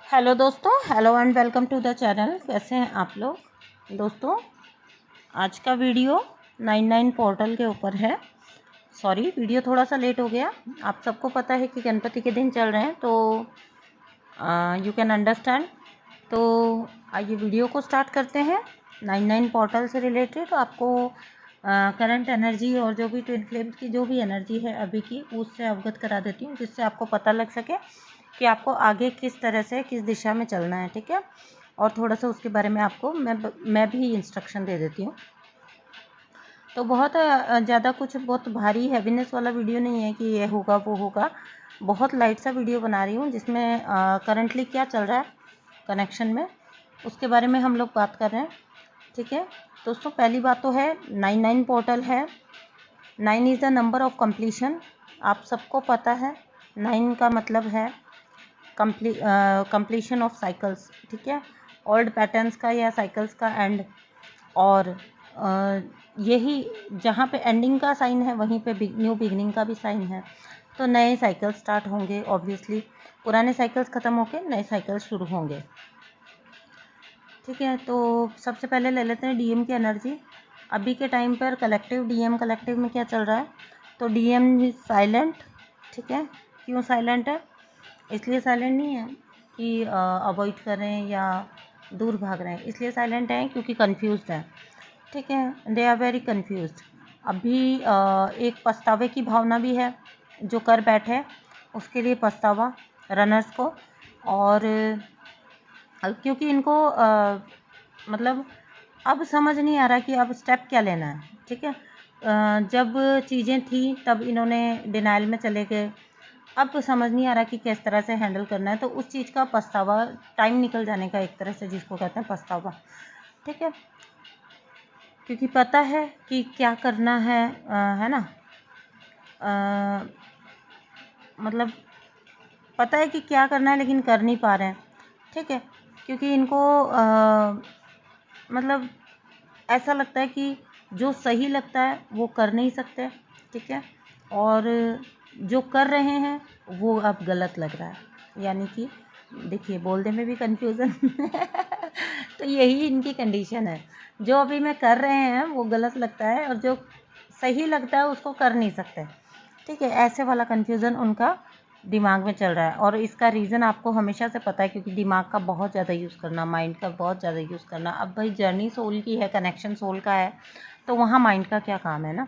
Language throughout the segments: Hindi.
हेलो दोस्तों, hello and welcome to the channel. कैसे हैं आप लोग दोस्तों? आज का वीडियो 99 पोर्टल के ऊपर है। सॉरी, वीडियो थोड़ा सा लेट हो गया। आप सबको पता है कि गणपति के दिन चल रहे हैं, तो यू कैन अंडरस्टैंड। तो आइए वीडियो को स्टार्ट करते हैं। 99 पोर्टल से रिलेटेड आपको करंट एनर्जी और जो भी ट्विन फ्लेम्स की जो भी एनर्जी है अभी की, उससे अवगत करा देती हूँ, जिससे आपको पता लग सके कि आपको आगे किस तरह से किस दिशा में चलना है। ठीक है, और थोड़ा सा उसके बारे में आपको मैं भी इंस्ट्रक्शन दे देती हूँ। तो बहुत ज़्यादा कुछ बहुत भारी हैवीनेस वाला वीडियो नहीं है कि ये होगा वो होगा। बहुत लाइट सा वीडियो बना रही हूँ, जिसमें करंटली क्या चल रहा है कनेक्शन में, उसके बारे में हम लोग बात कर रहे हैं। ठीक है दोस्तों, पहली बात तो है 99 पोर्टल है। 9 is the number of completion. आप सबको पता है 9 का मतलब है कंप्लीशन ऑफ साइकिल्स। ठीक है, ओल्ड पैटर्न्स का या साइकिल्स का एंड। और यही जहाँ पे एंडिंग का साइन है वहीं पे न्यू बिगनिंग का भी साइन है। तो नए साइकिल स्टार्ट होंगे, ऑब्वियसली पुराने साइकिल्स ख़त्म होकर नए साइकिल्स शुरू होंगे। ठीक है, तो सबसे पहले ले लेते हैं डीएम की एनर्जी। अभी के टाइम पर कलेक्टिव डीएम कलेक्टिव में क्या चल रहा है, तो डीएम साइलेंट। ठीक है, क्यों साइलेंट है? इसलिए साइलेंट नहीं है कि अवॉइड कर रहे हैं या दूर भाग रहे हैं, इसलिए साइलेंट हैं क्योंकि कंफ्यूज्ड हैं। ठीक है, दे आर वेरी कंफ्यूज्ड। अभी एक पछतावे की भावना भी है, जो कर बैठे उसके लिए पछतावा रनर्स को। और क्योंकि इनको मतलब अब समझ नहीं आ रहा कि अब स्टेप क्या लेना है। ठीक है, जब चीज़ें थी तब इन्होंने डिनाइल में चले गए, अब समझ नहीं आ रहा कि किस तरह से हैंडल करना है, तो उस चीज़ का पछतावा, टाइम निकल जाने का एक तरह से, जिसको कहते हैं पछतावा। ठीक है, क्योंकि पता है कि क्या करना है ना, मतलब पता है कि क्या करना है लेकिन कर नहीं पा रहे हैं। ठीक है, क्योंकि इनको मतलब ऐसा लगता है कि जो सही लगता है वो कर नहीं सकते। ठीक है, और जो कर रहे हैं वो अब गलत लग रहा है, यानी कि देखिए बोलने में भी कन्फ्यूज़न तो यही इनकी कंडीशन है। जो अभी में कर रहे हैं वो गलत लगता है, और जो सही लगता है उसको कर नहीं सकते। ठीक है, ऐसे वाला कन्फ्यूज़न उनका दिमाग में चल रहा है। और इसका रीज़न आपको हमेशा से पता है, क्योंकि दिमाग का बहुत ज़्यादा यूज़ करना, माइंड का बहुत ज़्यादा यूज़ करना। अब भाई जर्नी सोल की है, कनेक्शन सोल का है, तो वहाँ माइंड का क्या काम है ना।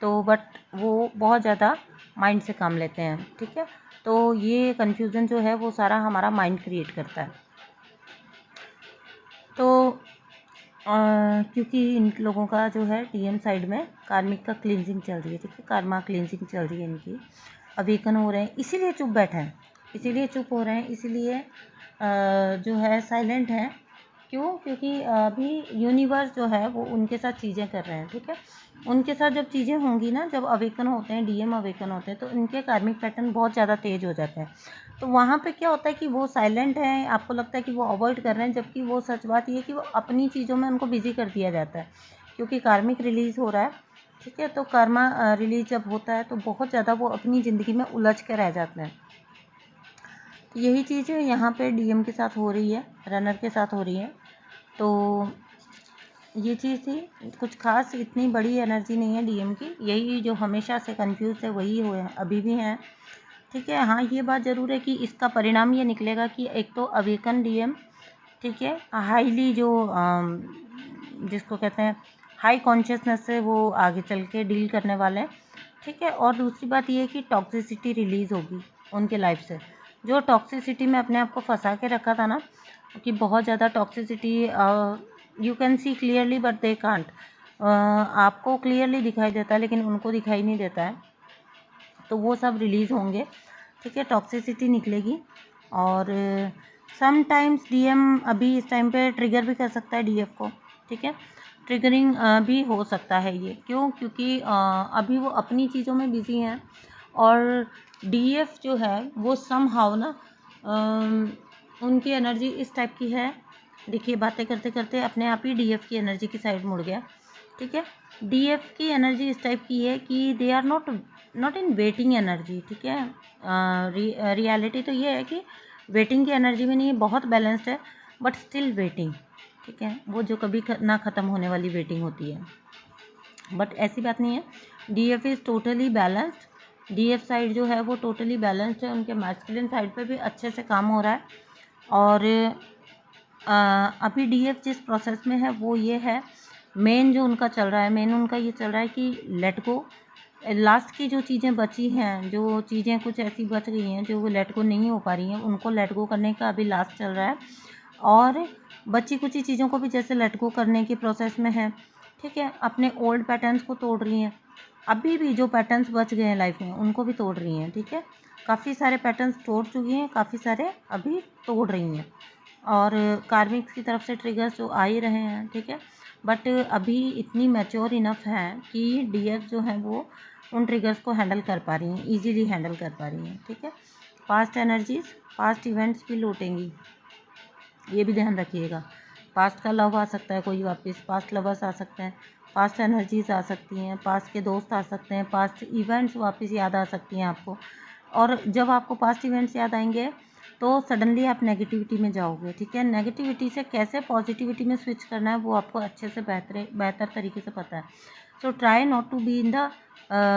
तो बट वो बहुत ज़्यादा माइंड से काम लेते हैं। ठीक है, तो ये कन्फ्यूज़न जो है वो सारा हमारा माइंड क्रिएट करता है। तो क्योंकि इन लोगों का जो है डीएम साइड में कार्मिक का क्लींजिंग चल रही है। ठीक है, कार्मा क्लींजिंग चल रही है इनकी, अवेकन हो रहे हैं, इसीलिए चुप बैठे हैं, इसीलिए चुप हो रहे हैं, इसीलिए जो है साइलेंट हैं। क्यों? क्योंकि अभी यूनिवर्स जो है वो उनके साथ चीज़ें कर रहे हैं। ठीक है, उनके साथ जब चीज़ें होंगी ना, जब अवेकन होते हैं, डीएम अवेकन होते हैं, तो इनके कार्मिक पैटर्न बहुत ज़्यादा तेज हो जाते हैं। तो वहाँ पे क्या होता है कि वो साइलेंट हैं, आपको लगता है कि वो अवॉइड कर रहे हैं, जबकि वो सच बात ये है कि वो अपनी चीज़ों में उनको बिजी कर दिया जाता है, क्योंकि कार्मिक रिलीज़ हो रहा है। ठीक है, तो कर्मा रिलीज जब होता है तो बहुत ज़्यादा वो अपनी ज़िंदगी में उलझ के रह जाते हैं। यही चीज़ यहाँ पे डीएम के साथ हो रही है, रनर के साथ हो रही है। तो ये चीज़ थी, कुछ खास इतनी बड़ी एनर्जी नहीं है डीएम की। यही जो हमेशा से कंफ्यूज है वही हुए हैं, अभी भी हैं। ठीक है, हाँ ये बात ज़रूर है कि इसका परिणाम ये निकलेगा कि एक तो अवेकन डीएम, ठीक है, हाईली जो जिसको कहते हैं हाई कॉन्शियसनेस से वो आगे चल के डील करने वाले हैं। ठीक है, और दूसरी बात ये है कि टॉक्सिसिटी रिलीज़ होगी उनके लाइफ से। जो टॉक्सिसिटी में अपने आप को फंसा के रखा था ना, कि बहुत ज़्यादा toxicity, you can see clearly but they can't. आपको क्लियरली दिखाई देता है लेकिन उनको दिखाई नहीं देता है, तो वो सब रिलीज़ होंगे। ठीक है, टॉक्सिसिटी निकलेगी। और समटाइम्स डीएम अभी इस टाइम पे ट्रिगर भी कर सकता है डीएफ को। ठीक है, ट्रिगरिंग भी हो सकता है ये। क्यों? क्योंकि अभी वो अपनी चीज़ों में बिजी हैं, और डीएफ जो है वो समहाउ ना उनकी एनर्जी इस टाइप की है। देखिए बातें करते करते अपने आप ही डीएफ की एनर्जी की साइड मुड़ गया। ठीक है, डीएफ की एनर्जी इस टाइप की है कि they are not in waiting energy. ठीक है, रियलिटी तो ये है कि वेटिंग की एनर्जी में नहीं है, बहुत बैलेंस्ड है बट स्टिल वेटिंग, ठीक है, वो जो कभी ना ख़त्म होने वाली वेटिंग होती है। बट ऐसी बात नहीं है, DF is totally balanced. DF side जो है वो टोटली बैलेंस्ड है, उनके मैस्कुलिन साइड पे भी अच्छे से काम हो रहा है। और अभी DF जिस प्रोसेस में है वो ये है, मेन जो उनका चल रहा है, मेन उनका ये चल रहा है कि लेट गो। लास्ट की जो चीज़ें बची हैं, जो चीज़ें कुछ ऐसी बच गई हैं जो वो लेट गो नहीं हो पा रही हैं, उनको लेट गो करने का अभी लास्ट चल रहा है। और बची कुछ चीज़ों को भी जैसे लेट गो करने के प्रोसेस में है, ठीक है, अपने ओल्ड पैटर्न्स को तोड़ रही हैं। अभी भी जो पैटर्न्स बच गए हैं लाइफ में उनको भी तोड़ रही हैं, ठीक है, काफ़ी सारे पैटर्न्स तोड़ चुकी हैं, काफ़ी सारे अभी तोड़ रही हैं। और कार्मिक्स की तरफ से ट्रिगर्स जो आ ही रहे हैं, ठीक है, बट अभी इतनी मैच्योर इनफ हैं कि DF जो है वो उन ट्रिगर्स को हैंडल कर पा रही हैं, इजीली हैंडल कर पा रही हैं, ठीक है। पास्ट एनर्जीज, पास्ट इवेंट्स भी लौटेंगी, ये भी ध्यान रखिएगा। पास्ट का लव आ सकता है कोई वापस, पास्ट लवर्स आ सकते हैं, पास्ट एनर्जीज आ सकती हैं, पास्ट के दोस्त आ सकते हैं, पास्ट इवेंट्स वापस याद आ सकती हैं आपको। और जब आपको पास्ट इवेंट्स याद आएंगे तो सडनली आप नेगेटिविटी में जाओगे, ठीक है। नेगेटिविटी से कैसे पॉजिटिविटी में स्विच करना है वो आपको अच्छे से बेहतर तरीके से पता है। So try not to be in the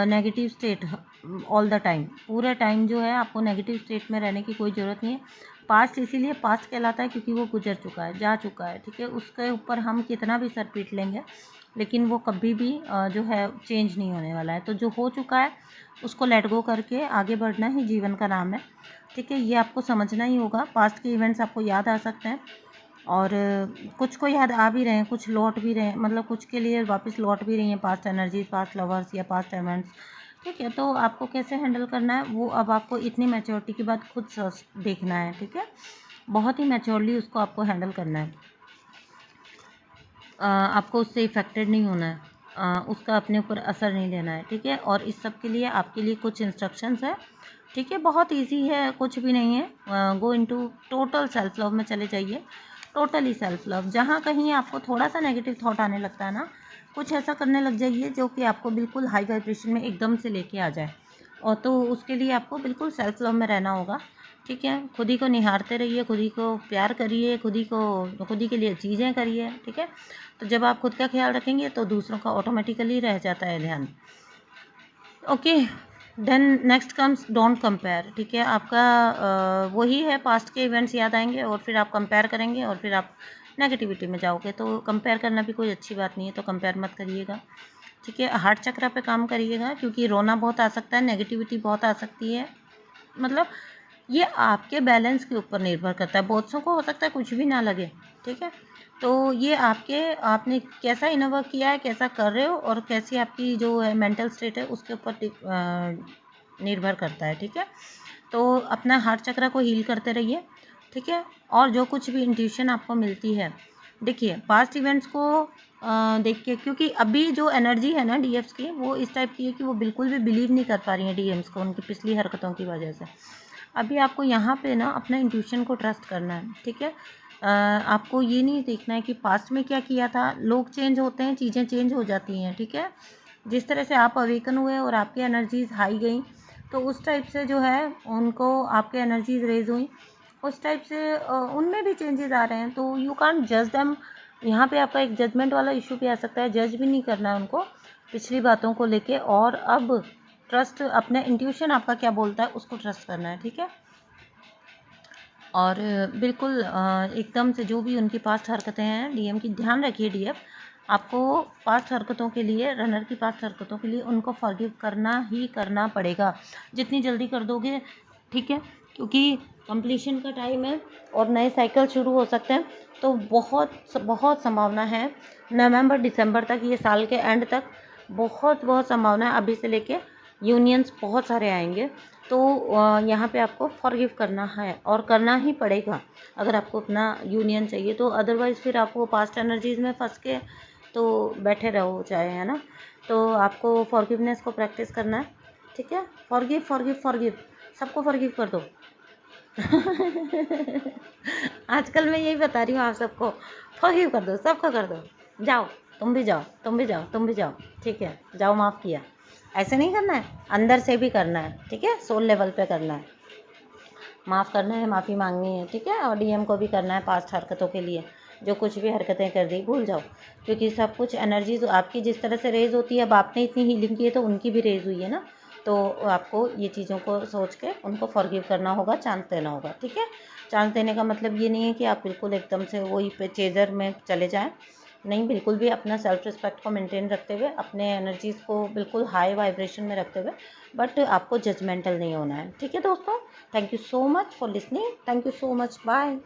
negative state all the time. पूरे टाइम जो है आपको नेगेटिव स्टेट में रहने की कोई ज़रूरत नहीं है। पास्ट इसीलिए पास्ट कहलाता है क्योंकि वो गुजर चुका है, जा चुका है, ठीक है। उसके ऊपर हम कितना भी सर पीट लेंगे लेकिन वो कभी भी जो है चेंज नहीं होने वाला है। तो जो हो चुका है उसको लेट गो करके आगे बढ़ना ही जीवन का नाम है, ठीक है। ये आपको समझना ही होगा। पास्ट के इवेंट्स आपको याद आ सकते हैं और कुछ को याद आ भी रहे हैं, कुछ लौट भी रहे हैं, मतलब कुछ के लिए वापस लौट भी रही हैं पास्ट एनर्जीज, पास्ट लवर्स या पास्ट इवेंट्स, ठीक है। तो आपको कैसे हैंडल करना है वो अब आपको इतनी मैच्योरिटी के बाद खुद देखना है, ठीक है। बहुत ही मैच्योरली उसको आपको हैंडल करना है। आपको उससे इफेक्टेड नहीं होना है, उसका अपने ऊपर असर नहीं लेना है, ठीक है। और इस सब के लिए आपके लिए कुछ इंस्ट्रक्शंस है, ठीक है। बहुत इजी है, कुछ भी नहीं है। Go into total self love में चले जाइए, टोटली सेल्फ लव। जहाँ कहीं आपको थोड़ा सा नेगेटिव थॉट आने लगता है ना, कुछ ऐसा करने लग जाइए जो कि आपको बिल्कुल हाई वाइब्रेशन में एकदम से लेके आ जाए। और तो उसके लिए आपको बिल्कुल सेल्फ लव में रहना होगा, ठीक है। खुद ही को निहारते रहिए, खुद ही को प्यार करिए, खुद ही के लिए चीज़ें करिए, ठीक है। तो जब आप खुद का ख्याल रखेंगे तो दूसरों का ऑटोमेटिकली रह जाता है ध्यान। Okay, then next comes don't compare, ठीक है। आपका वही है, पास्ट के इवेंट्स याद आएंगे और फिर आप कंपेयर करेंगे और फिर आप नेगेटिविटी में जाओगे। तो कंपेयर करना भी कोई अच्छी बात नहीं है, तो कंपेयर मत करिएगा, ठीक है। हार्ट चक्र पे काम करिएगा क्योंकि रोना बहुत आ सकता है, नेगेटिविटी बहुत आ सकती है, मतलब ये आपके बैलेंस के ऊपर निर्भर करता है। बहुत सौ को हो सकता है कुछ भी ना लगे, ठीक है। तो ये आपने कैसा इनर वर्क किया है, कैसा कर रहे हो और कैसी आपकी जो है मेंटल स्टेट है उसके ऊपर निर्भर करता है, ठीक है। तो अपना हार्ट चक्र को हील करते रहिए, ठीक है। और जो कुछ भी इंट्यूशन आपको मिलती है, देखिए पास्ट इवेंट्स को देख के, क्योंकि अभी जो एनर्जी है ना DFs की वो इस टाइप की है कि वो बिल्कुल भी बिलीव नहीं कर पा रही है DMs को, उनकी पिछली हरकतों की वजह से। अभी आपको यहाँ पे ना अपना इंट्यूशन को ट्रस्ट करना है, ठीक है। आपको ये नहीं देखना है कि पास्ट में क्या किया था। लोग चेंज होते हैं, चीज़ें चेंज हो जाती हैं, ठीक है। जिस तरह से आप अवेकन हुए और आपकी एनर्जीज हाई गई तो उस टाइप से जो है उनको आपके एनर्जीज रेज हुई, उस टाइप से उनमें भी चेंजेस आ रहे हैं। तो यू कांट जज देम। यहाँ पे आपका एक जजमेंट वाला इशू भी आ सकता है, जज भी नहीं करना है उनको पिछली बातों को लेके। और अब ट्रस्ट, अपने इंट्यूशन आपका क्या बोलता है उसको ट्रस्ट करना है, ठीक है। और बिल्कुल एकदम से जो भी उनकी पास्ट हरकतें हैं DM की, ध्यान रखिए DF आपको पास्ट हरकतों के लिए, रनर की पास्ट हरकतों के लिए उनको फॉरगिव करना ही करना पड़ेगा, जितनी जल्दी कर दोगे, ठीक है। क्योंकि कंप्लीशन का टाइम है और नए साइकिल शुरू हो सकते हैं। तो बहुत बहुत संभावना है नवंबर दिसंबर तक, ये साल के एंड तक बहुत बहुत संभावना है, अभी से लेके यूनियंस बहुत सारे आएंगे। तो यहाँ पे आपको फॉरगिव करना है और करना ही पड़ेगा अगर आपको अपना यूनियन चाहिए। तो अदरवाइज़ फिर आपको पास्ट एनर्जीज में फंस के तो बैठे रहो चाहे, है ना। तो आपको फॉरगिवनेस को प्रैक्टिस करना है, ठीक है। फॉरगिव फॉरगिव फॉरगिव, सबको फॉरगिव कर दो। आजकल मैं यही बता रही हूँ आप सबको, फॉरगिव कर दो, सबको कर दो। जाओ, तुम भी जाओ, तुम भी जाओ, तुम भी जाओ, ठीक है। जाओ, माफ़ किया। ऐसे नहीं करना है, अंदर से भी करना है, ठीक है, सोल लेवल पे करना है। माफ़ करना है, माफ़ी मांगनी है, ठीक है। और डीएम को भी करना है पास्ट हरकतों के लिए, जो कुछ भी हरकतें कर दी भूल जाओ, क्योंकि सब कुछ एनर्जी आपकी जिस तरह से रेज होती है, अब आपने इतनी हीलिंग की है तो उनकी भी रेज हुई है ना, तो आपको ये चीज़ों को सोच के उनको फॉरगिव करना होगा, चांस देना होगा, ठीक है। चांस देने का मतलब ये नहीं है कि आप बिल्कुल एकदम से वही पे चेजर में चले जाएं, नहीं, बिल्कुल भी अपना सेल्फ रिस्पेक्ट को मेंटेन रखते हुए, अपने एनर्जीज़ को बिल्कुल हाई वाइब्रेशन में रखते हुए, बट आपको जजमेंटल नहीं होना है, ठीक है दोस्तों। Thank you so much for listening, thank you so much, bye.